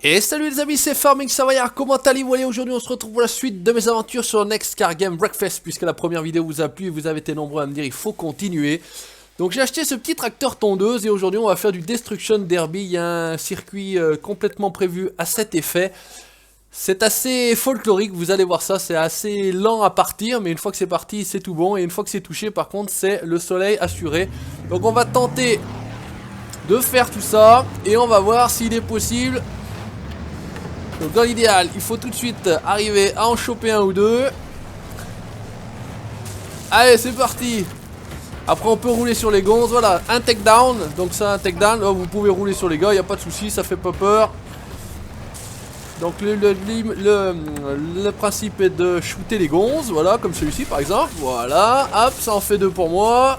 Et salut les amis, c'est Farming Savoyard, comment allez-vous? Aujourd'hui on se retrouve pour la suite de mes aventures sur Next Car Game Breakfast. Puisque la première vidéo vous a plu et vous avez été nombreux à me dire il faut continuer. Donc j'ai acheté ce petit tracteur tondeuse et aujourd'hui on va faire du Destruction Derby. Il y a un circuit complètement prévu à cet effet. C'est assez folklorique, vous allez voir ça, c'est assez lent à partir. Mais une fois que c'est parti c'est tout bon, et une fois que c'est touché par contre c'est le soleil assuré. Donc on va tenter de faire tout ça et on va voir s'il est possible. Donc dans l'idéal, il faut tout de suite arriver à en choper un ou deux. Allez, c'est parti. Après on peut rouler sur les gonzes, voilà, un takedown. Donc ça, un takedown, oh, vous pouvez rouler sur les gars, il n'y a pas de souci, ça fait pas peur. Donc le principe est de shooter les gonzes, voilà, comme celui-ci par exemple. Voilà, hop, ça en fait deux pour moi.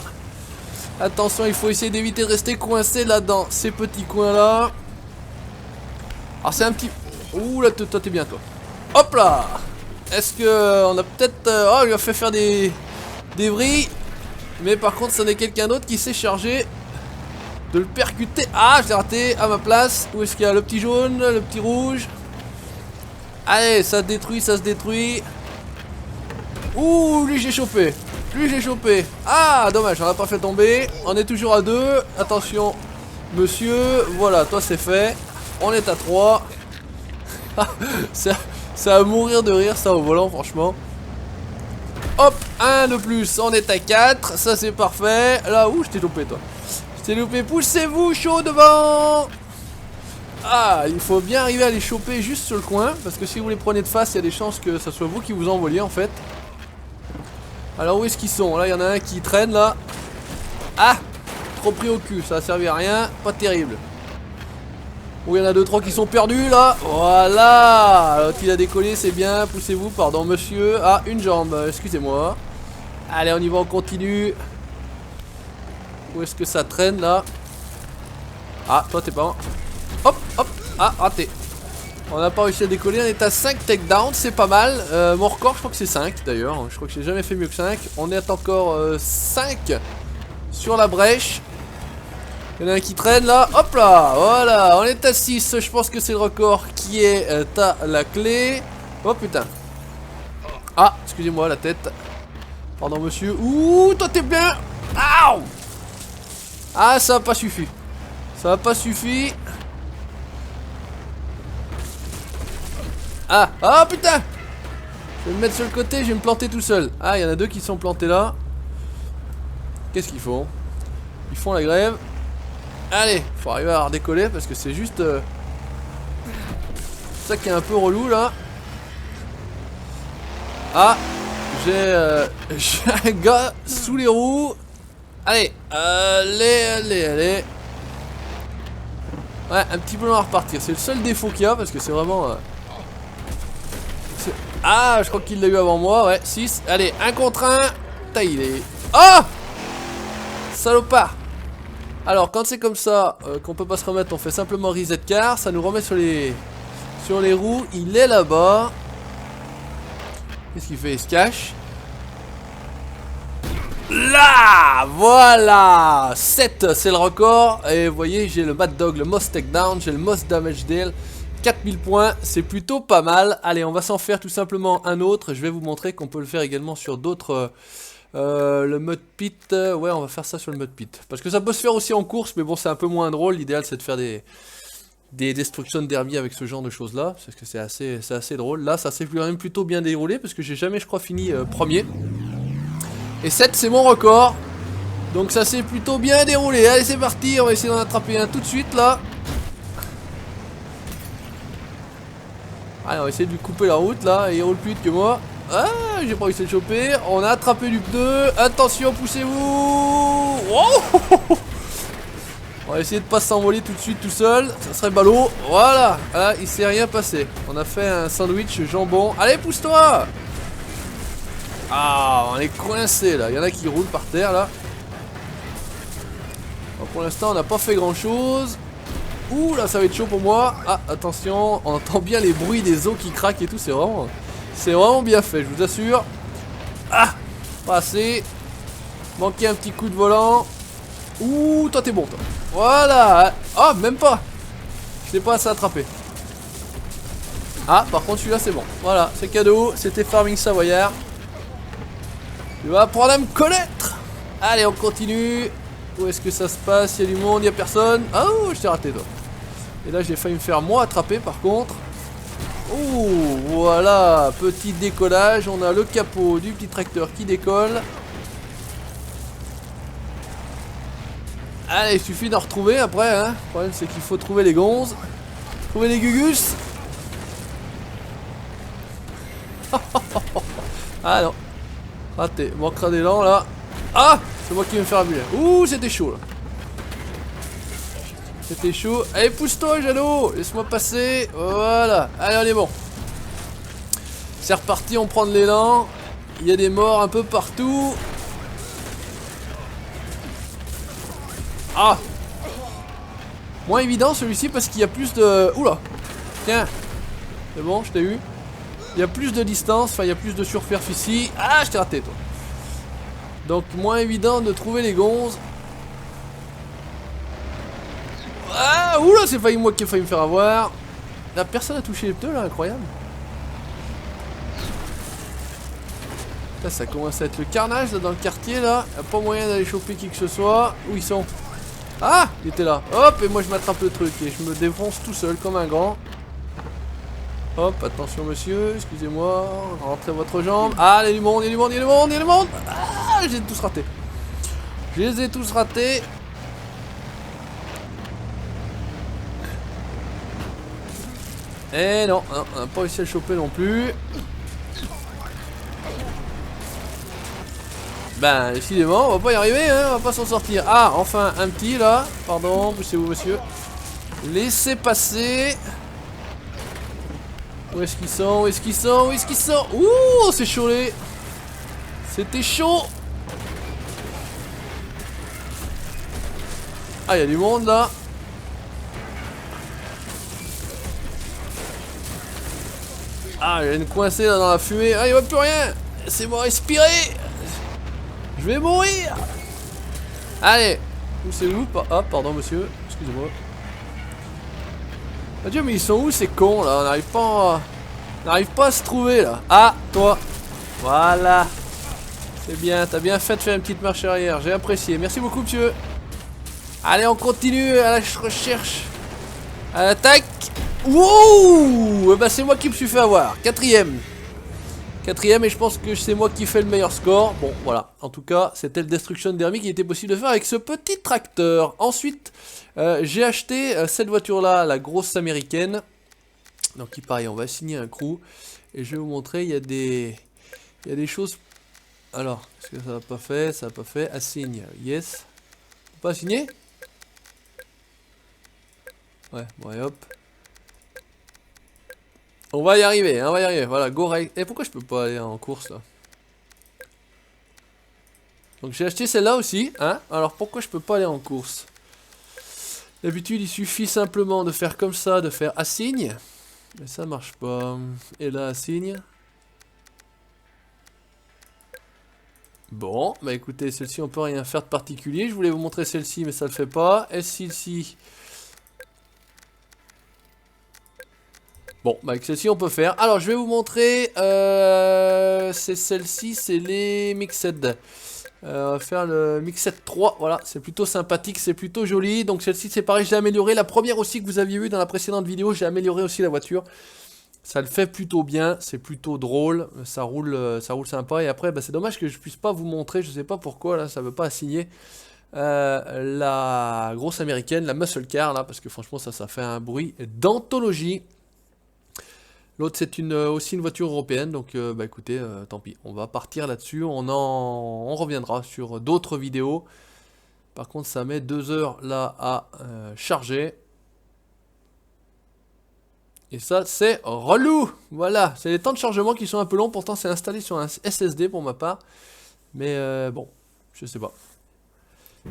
Attention, il faut essayer d'éviter de rester coincé là dans ces petits coins là. Alors c'est un petit... Ouh là, toi t'es bien toi. Hop là. Est-ce que on a peut-être... Oh, il a fait faire des vrilles. Mais par contre, ça n'est quelqu'un d'autre qui s'est chargé de le percuter. Ah, je l'ai raté à ma place. Où est-ce qu'il y a le petit jaune, le petit rouge? Allez, ça se détruit, ça se détruit. Ouh, lui j'ai chopé. Lui j'ai chopé. Ah, dommage, on l'a pas fait tomber. On est toujours à 2. Attention, monsieur. Voilà, toi c'est fait. On est à 3. Ça va mourir de rire ça au volant franchement. Hop, un de plus, on est à 4. Ça c'est parfait. Là où je t'ai loupé toi. Je t'ai loupé, poussez-vous chaud devant. Ah, il faut bien arriver à les choper juste sur le coin. Parce que si vous les prenez de face, il y a des chances que ça soit vous qui vous envoliez en fait. Alors où est-ce qu'ils sont? Là il y en a un qui traîne là. Ah, trop pris au cul, ça a servi à rien. Pas terrible. Oh, il y en a 2-3 qui sont perdus là. Voilà. L'autre il a décollé, c'est bien. Poussez-vous, pardon monsieur. Ah, une jambe, excusez-moi. Allez, on y va, on continue. Où est-ce que ça traîne là? Ah, toi t'es pas... Hop, hop. Ah, raté. On n'a pas réussi à décoller, on est à 5 takedowns, c'est pas mal. Mon record je crois que c'est 5 d'ailleurs. Je crois que j'ai jamais fait mieux que 5. On est encore 5 sur la brèche. Il y en a un qui traîne là, hop là, voilà, on est à 6, je pense que c'est le record qui est à la clé. Oh putain. Ah, excusez-moi la tête. Pardon monsieur. Ouh, toi t'es bien. Aouh. Ah, ça a pas suffi. Ça a pas suffi. Ah, ah putain. Je vais me mettre sur le côté, je vais me planter tout seul. Ah, il y en a 2 qui sont plantés là. Qu'est-ce qu'ils font? Ils font la grève. Allez, faut arriver à redécoller parce que c'est juste ça qui est un peu relou là. Ah, j'ai un gars sous les roues. Allez, allez. Ouais, un petit peu long à repartir. C'est le seul défaut qu'il y a parce que c'est vraiment... Ah, je crois qu'il l'a eu avant moi, ouais, 6. Allez, 1 contre 1. Taille, il est... Oh, salopard. Alors quand c'est comme ça qu'on peut pas se remettre, on fait simplement reset car, ça nous remet sur les roues. Il est là-bas. Qu'est-ce qu'il fait? Il se cache. Là, voilà, 7 c'est le record. Et vous voyez, j'ai le Mad Dog, le most takedown, j'ai le most damage deal, 4000 points, c'est plutôt pas mal. Allez, on va s'en faire tout simplement un autre. Je vais vous montrer qu'on peut le faire également sur d'autres... le mud pit, ouais, on va faire ça sur le mud pit. Parce que ça peut se faire aussi en course, mais bon, c'est un peu moins drôle. L'idéal, c'est de faire des destruction derby avec ce genre de choses là. Parce que c'est assez drôle. Là, ça s'est quand même plutôt bien déroulé. Parce que j'ai jamais, je crois, fini premier. Et 7, c'est mon record. Donc ça s'est plutôt bien déroulé. Allez, c'est parti. On va essayer d'en attraper un tout de suite là. Allez, on va essayer de lui couper la route là. Il roule plus vite que moi. Ah, j'ai pas réussi à le choper. On a attrapé du pneu. Attention, poussez-vous. Oh, on va essayer de pas s'envoler tout de suite tout seul. Ça serait ballot. Voilà. Ah, il s'est rien passé. On a fait un sandwich jambon. Allez, pousse-toi. Ah, on est coincé là. Il y en a qui roulent par terre là. Alors, pour l'instant, on n'a pas fait grand chose. Ouh, là, ça va être chaud pour moi. Ah, attention. On entend bien les bruits des os qui craquent et tout. C'est vraiment bien fait, je vous assure. Ah, pas assez. Manqué un petit coup de volant. Ouh, toi t'es bon toi. Voilà. Oh, même pas. Je t'ai pas assez attrapé. Ah, par contre, celui-là, c'est bon. Voilà, c'est cadeau. C'était Farming Savoyard. Tu vas apprendre à me connaître. Allez, on continue. Où est-ce que ça se passe? Il y a du monde, il y a personne. Ah, oh, je t'ai raté, toi. Et là, j'ai failli me faire moi attraper, par contre. Oh, voilà. Petit décollage. On a le capot du petit tracteur qui décolle. Allez, il suffit d'en retrouver après, hein. Le problème, c'est qu'il faut trouver les gonzes. Trouver les gugus. Ah non. Raté. Manquera d'élan là. Ah, c'est moi qui vais me faire abuser. Ouh, c'était chaud là. C'était chaud. Allez, pousse-toi, Jeannot. Laisse-moi passer. Voilà. Allez, on est bon. C'est reparti, on prend de l'élan. Il y a des morts un peu partout. Ah. Moins évident celui-ci parce qu'il y a plus de... Oula. Tiens. C'est bon, je t'ai eu. Il y a plus de distance, enfin il y a plus de superficie. Ah, je t'ai raté toi. Donc moins évident de trouver les gonzes. Ah, oula, c'est failli moi qui ai failli me faire avoir. Là, personne a touché les pneus là, incroyable. Là, ça commence à être le carnage là, dans le quartier là. Y a pas moyen d'aller choper qui que ce soit. Où ils sont? Ah, il était là. Hop, et moi je m'attrape le truc et je me défonce tout seul comme un grand. Hop, attention monsieur, excusez-moi, rentrez votre jambe. Ah, il y a du monde, il y a du monde, il y a du monde, il y a du monde. Ah, je les ai tous ratés. Je les ai tous ratés. Et non, on n'a pas réussi à le choper non plus. Ben, décidément, on va pas y arriver, hein, on va pas s'en sortir. Ah, enfin, un petit là. Pardon, poussez-vous monsieur. Laissez passer. Où est-ce qu'ils sont? Où est-ce qu'ils sont? Où est-ce qu'ils sont? Ouh, c'est chaud les. C'était chaud. Ah, il y a du monde là. Ah, il y a une coincée là dans la fumée. Ah, il va plus rien. Laissez-moi respirer. Je vais mourir. Allez. Poussez-vous. Ah, pardon monsieur. Excusez-moi. Adieu, mais ils sont où ces cons là? On n'arrive pas à se trouver là. Ah, toi. Voilà. C'est bien, t'as bien fait de faire une petite marche arrière. J'ai apprécié. Merci beaucoup, monsieur. Allez, on continue à la recherche. À l'attaque. Wow. Bah, c'est moi qui me suis fait avoir. Quatrième. Quatrième, et je pense que c'est moi qui fais le meilleur score. Bon, voilà. En tout cas, c'était le Destruction Derby qui était possible de faire avec ce petit tracteur. Ensuite, j'ai acheté cette voiture-là, la grosse américaine. Donc, pareil, on va assigner un crew. Et je vais vous montrer, il y a des choses... Alors, est-ce que ça n'a pas fait? Ça n'a pas fait. Assigne, yes. Pas assigné? Ouais, bon, et hop. On va y arriver, hein, on va y arriver. Voilà, go race. Et pourquoi je peux pas aller en course là? Donc j'ai acheté celle-là aussi, hein. Alors pourquoi je peux pas aller en course? D'habitude il suffit simplement de faire comme ça, de faire assigne. Mais ça marche pas. Et là assigne. Bon, bah écoutez, celle-ci on peut rien faire de particulier. Je voulais vous montrer celle-ci mais ça le fait pas. Et celle-ci... Bon, bah avec celle-ci on peut faire. Alors je vais vous montrer, c'est celle-ci, c'est les Mixed. On va faire le Mixed 3, voilà, c'est plutôt sympathique, c'est plutôt joli. Donc celle-ci c'est pareil, j'ai amélioré. La première aussi que vous aviez vu dans la précédente vidéo, j'ai amélioré aussi la voiture. Ça le fait plutôt bien, c'est plutôt drôle, ça roule sympa. Et après, bah, c'est dommage que je puisse pas vous montrer, je sais pas pourquoi, là, ça veut pas assigner. La grosse américaine, la muscle car, là, parce que franchement ça fait un bruit d'anthologie. L'autre c'est aussi une voiture européenne, donc bah écoutez, tant pis, on va partir là-dessus, on reviendra sur d'autres vidéos. Par contre ça met 2 heures là à charger. Et ça c'est relou. Voilà, c'est les temps de chargement qui sont un peu longs, pourtant c'est installé sur un SSD pour ma part. Mais bon, je sais pas.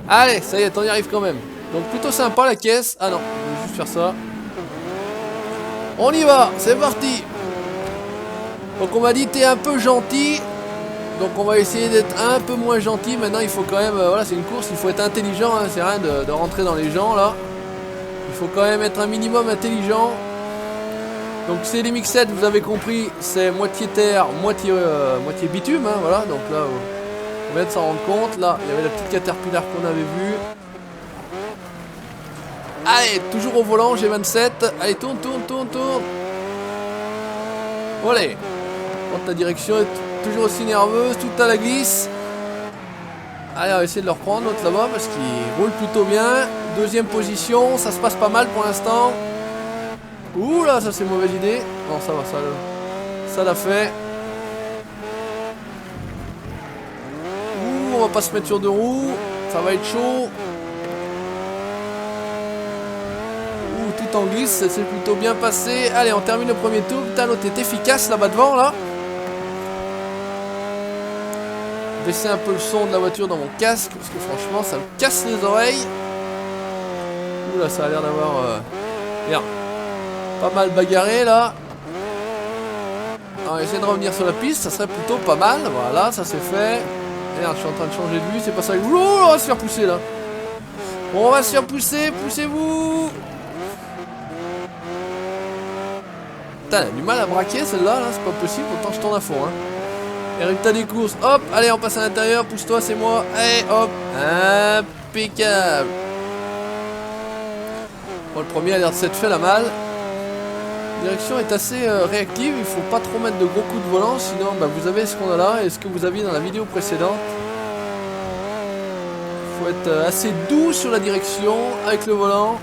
Allez, ça y est, on y arrive quand même. Donc plutôt sympa la caisse. Ah non, je vais juste faire ça. On y va, c'est parti. Donc on m'a dit t'es un peu gentil. Donc on va essayer d'être un peu moins gentil. Maintenant il faut quand même, voilà c'est une course, il faut être intelligent, hein, c'est rien de rentrer dans les gens là. Il faut quand même être un minimum intelligent. Donc c'est les mixettes, vous avez compris, c'est moitié terre, moitié bitume, hein, voilà. Donc là, on vient de s'en rendre compte. Là, il y avait la petite Caterpillar qu'on avait vue. Allez, toujours au volant, G27. Allez, tourne, tourne, tourne, tourne. Allez. Quand ta direction est toujours aussi nerveuse, tout à la glisse. Allez, on va essayer de le reprendre, l'autre là-bas, parce qu'il roule plutôt bien. Deuxième position, ça se passe pas mal pour l'instant. Ouh là, ça c'est une mauvaise idée. Non, ça va, ça l'a fait. Ouh, on va pas se mettre sur deux roues. Ça va être chaud. Ouh, tout en glisse, ça s'est plutôt bien passé. Allez, on termine le premier tour. Putain, l'autre est efficace là-bas devant, là. Baisser un peu le son de la voiture dans mon casque, parce que franchement, ça me casse les oreilles. Ouh là, ça a l'air d'avoir... Merde. Pas mal bagarré là. On va essayer de revenir sur la piste, ça serait plutôt pas mal. Voilà, ça c'est fait. Merde, je suis en train de changer de vue, c'est pas ça. Oh, on va se faire pousser là. On va se faire pousser, poussez-vous. Putain, elle a du mal à braquer celle-là, là, c'est pas possible, autant je tourne à fond. Hein. Et résultat des courses, hop, allez, on passe à l'intérieur, pousse-toi, c'est moi. Allez, hop, impeccable. Bon, le premier a l'air de s'être fait la malle. La direction est assez réactive, il faut pas trop mettre de gros coups de volant, sinon bah, vous avez ce qu'on a là et ce que vous aviez dans la vidéo précédente. Il faut être assez doux sur la direction avec le volant.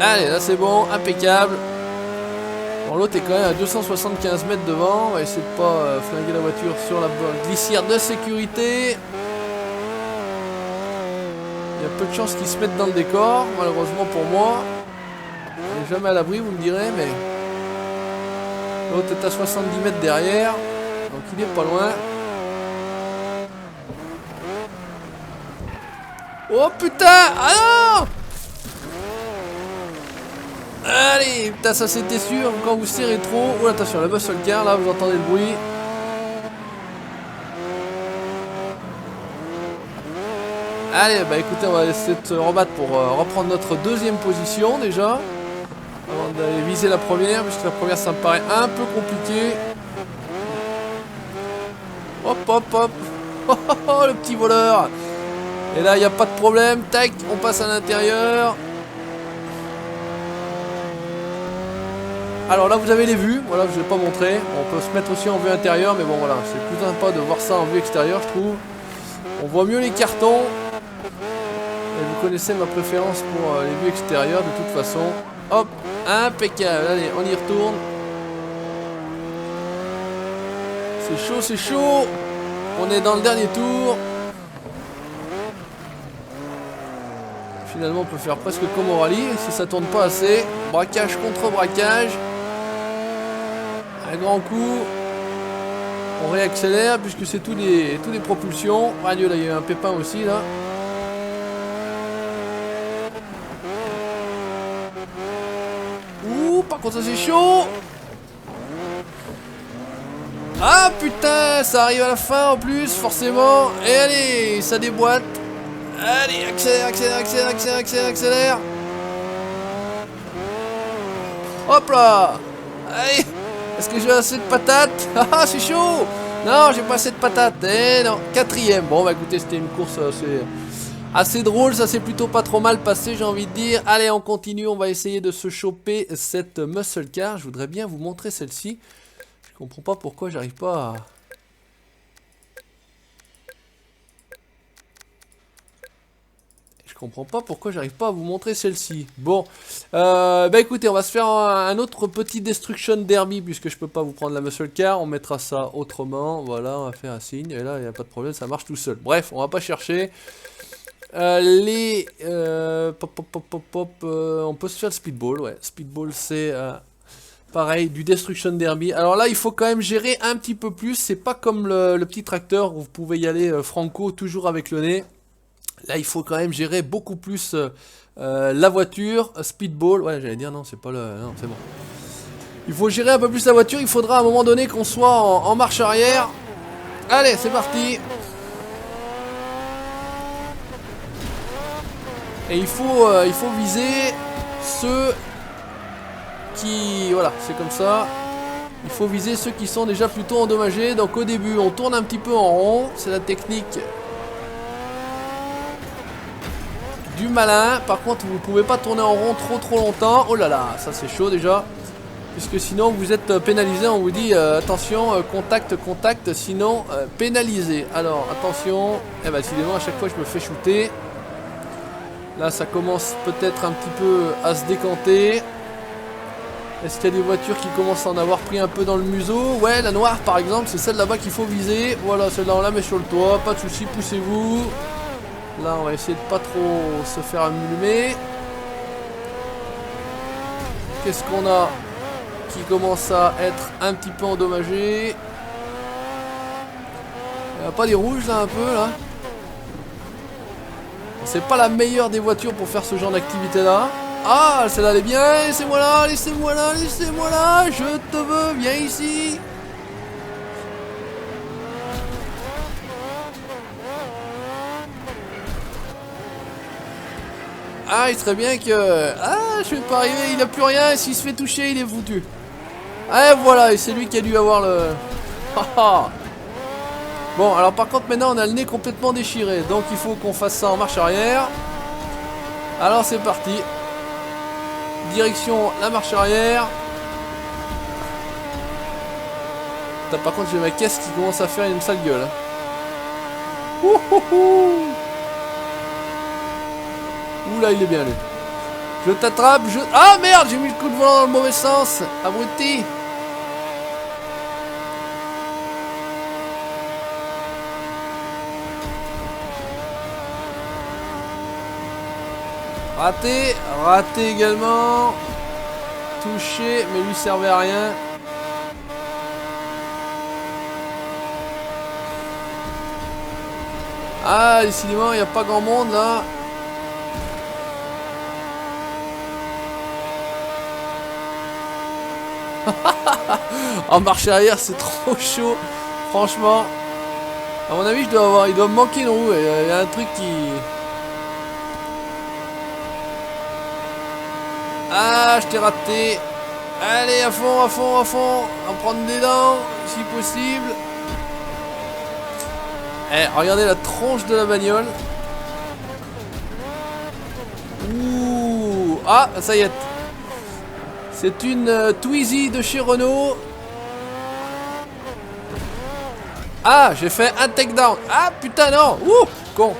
Allez, là c'est bon, impeccable. Bon, l'autre est quand même à 275 mètres devant, on va essayer de pas flinguer la voiture sur la glissière de sécurité. Il y a peu de chances qu'ils se mettent dans le décor, malheureusement pour moi. On n'est jamais à l'abri, vous me direz, mais... L'autre est à 70 mètres derrière, donc il est pas loin. Oh putain! Ah non! Allez, putain, ça c'était sûr, quand vous serrez trop... Oh attention, la muscle car, là, vous entendez le bruit. Allez, bah écoutez, on va essayer de se rebattre pour reprendre notre deuxième position déjà. Avant d'aller viser la première, puisque la première ça me paraît un peu compliqué. Hop, hop, hop. Oh, oh, oh, le petit voleur. Et là, il n'y a pas de problème. Tac, on passe à l'intérieur. Alors là, vous avez les vues. Voilà, je ne vais pas montrer. On peut se mettre aussi en vue intérieure, mais bon, voilà. C'est plus sympa de voir ça en vue extérieure, je trouve. On voit mieux les cartons. Et vous connaissez ma préférence pour les vues extérieures, de toute façon. Hop, impeccable. Allez, on y retourne. C'est chaud, c'est chaud. On est dans le dernier tour. Finalement, on peut faire presque comme au rallye, si ça tourne pas assez. Braquage contre braquage. Un grand coup. On réaccélère puisque c'est tous les propulsions. Ah Dieu, là, il y a eu un pépin aussi, là. Ouh, par contre, ça c'est chaud. Ah putain, ça arrive à la fin en plus, forcément. Et allez, ça déboîte. Allez, accélère, accélère, accélère, accélère, accélère, accélère. Hop là. Allez, est-ce que j'ai assez de patates? Ah, c'est chaud. Non, j'ai pas assez de patates. Eh non, quatrième. Bon, bah écoutez, c'était une course assez drôle. Ça s'est plutôt pas trop mal passé, j'ai envie de dire. Allez, on continue. On va essayer de se choper cette muscle car. Je voudrais bien vous montrer celle-ci. Je comprends pas pourquoi j'arrive pas à... Je comprends pas pourquoi j'arrive pas à vous montrer celle-ci. Bon, bah écoutez, on va se faire un autre petit Destruction Derby puisque je peux pas vous prendre la muscle car. On mettra ça autrement. Voilà, on va faire un signe et là il n'y a pas de problème, ça marche tout seul. Bref, on va pas chercher. On peut se faire le speedball. Ouais, speedball c'est pareil, du Destruction Derby. Alors là, il faut quand même gérer un petit peu plus. C'est pas comme le petit tracteur où vous pouvez y aller franco, toujours avec le nez. Là, il faut quand même gérer beaucoup plus la voiture. Speedball, ouais, j'allais dire non, c'est pas le... Non, c'est bon. Il faut gérer un peu plus la voiture. Il faudra à un moment donné qu'on soit en marche arrière. Allez, c'est parti. Et il faut viser ce qui... Voilà, c'est comme ça. Il faut viser ceux qui sont déjà plutôt endommagés. Donc au début, on tourne un petit peu en rond. C'est la technique du malin. Par contre, vous ne pouvez pas tourner en rond trop longtemps. Oh là là, ça c'est chaud déjà. Puisque sinon vous êtes pénalisé. On vous dit attention, contact, sinon pénalisé. Alors attention. Eh ben décidément à chaque fois je me fais shooter. Là ça commence peut-être un petit peu à se décanter. Est-ce qu'il y a des voitures qui commencent à en avoir pris un peu dans le museau? Ouais, la noire par exemple, c'est celle là-bas qu'il faut viser. Voilà, celle-là on la met sur le toit, pas de soucis, poussez-vous. Là on va essayer de pas trop se faire allumer. Qu'est-ce qu'on a qui commence à être un petit peu endommagé? Il n'y a pas des rouges là un peu là? C'est pas la meilleure des voitures pour faire ce genre d'activité là. Ah, celle-là elle est bien, laissez-moi là, laissez-moi là, laissez-moi là, je te veux, viens ici. Ah, il serait bien que... Ah, je vais pas arriver, il a plus rien, s'il se fait toucher, il est foutu. Ah, voilà, et c'est lui qui a dû avoir le... Bon, alors par contre, maintenant, on a le nez complètement déchiré, donc il faut qu'on fasse ça en marche arrière. Alors, c'est parti. Direction la marche arrière. Putain, par contre j'ai ma caisse qui commence à faire une sale gueule. Oula, il est bien lui. Je t'attrape, je... Ah merde, j'ai mis le coup de volant dans le mauvais sens. Abruti. Raté, raté également. Touché, mais lui servait à rien. Ah, décidément, il n'y a pas grand monde là. En marche arrière, c'est trop chaud. Franchement. À mon avis, il doit me manquer une roue. Il y a un truc qui... Ah, je t'ai raté. Allez, à fond, à fond, à fond. En prendre des dents, si possible. Eh, regardez la tronche de la bagnole. Ouh. Ah, ça y est. C'est une Twizy de chez Renault. Ah, j'ai fait un takedown. Ah, putain, non. Ouh, con.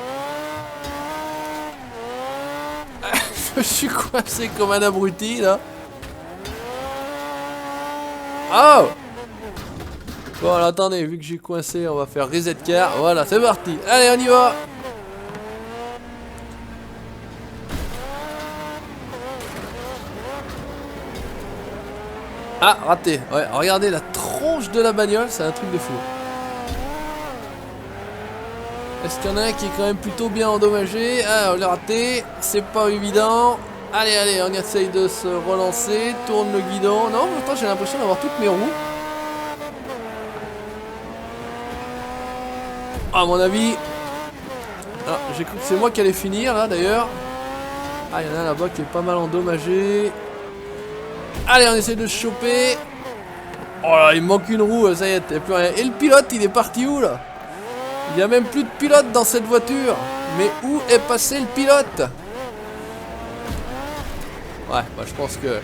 Je suis coincé comme un abruti, là. Oh. Bon, alors attendez, vu que j'ai coincé, on va faire reset car. Voilà, c'est parti. Allez, on y va. Ah, raté. Ouais, regardez la tronche de la bagnole, c'est un truc de fou. Est-ce qu'il y en a un qui est quand même plutôt bien endommagé? Ah, on l'a raté. C'est pas évident. Allez, allez, on essaye de se relancer. Tourne le guidon. Non, pourtant j'ai l'impression d'avoir toutes mes roues. À mon avis. Ah, j'ai cru que c'est moi qui allais finir là d'ailleurs. Ah, il y en a un là-bas qui est pas mal endommagé. Allez, on essaie de se choper. Oh là, il me manque une roue, ça y est, il n'y a plus rien. Et le pilote, il est parti où là? Il n'y a même plus de pilote dans cette voiture. Mais où est passé le pilote? Ouais, bah, je pense que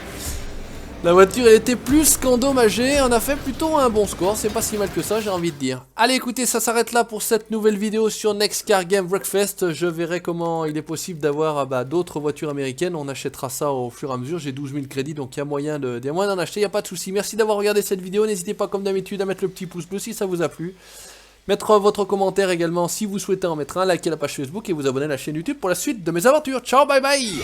la voiture elle était plus qu'endommagée. On a fait plutôt un bon score. C'est pas si mal que ça, j'ai envie de dire. Allez, écoutez, ça s'arrête là pour cette nouvelle vidéo sur Next Car Game Breakfast. Je verrai comment il est possible d'avoir d'autres voitures américaines. On achètera ça au fur et à mesure. J'ai 12 000 crédits, donc il y a moyen d'en acheter. Il n'y a pas de souci. Merci d'avoir regardé cette vidéo. N'hésitez pas, comme d'habitude, à mettre le petit pouce bleu si ça vous a plu. Mettre votre commentaire également si vous souhaitez en mettre un. Likez la page Facebook et vous abonner à la chaîne YouTube pour la suite de mes aventures. Ciao, bye bye.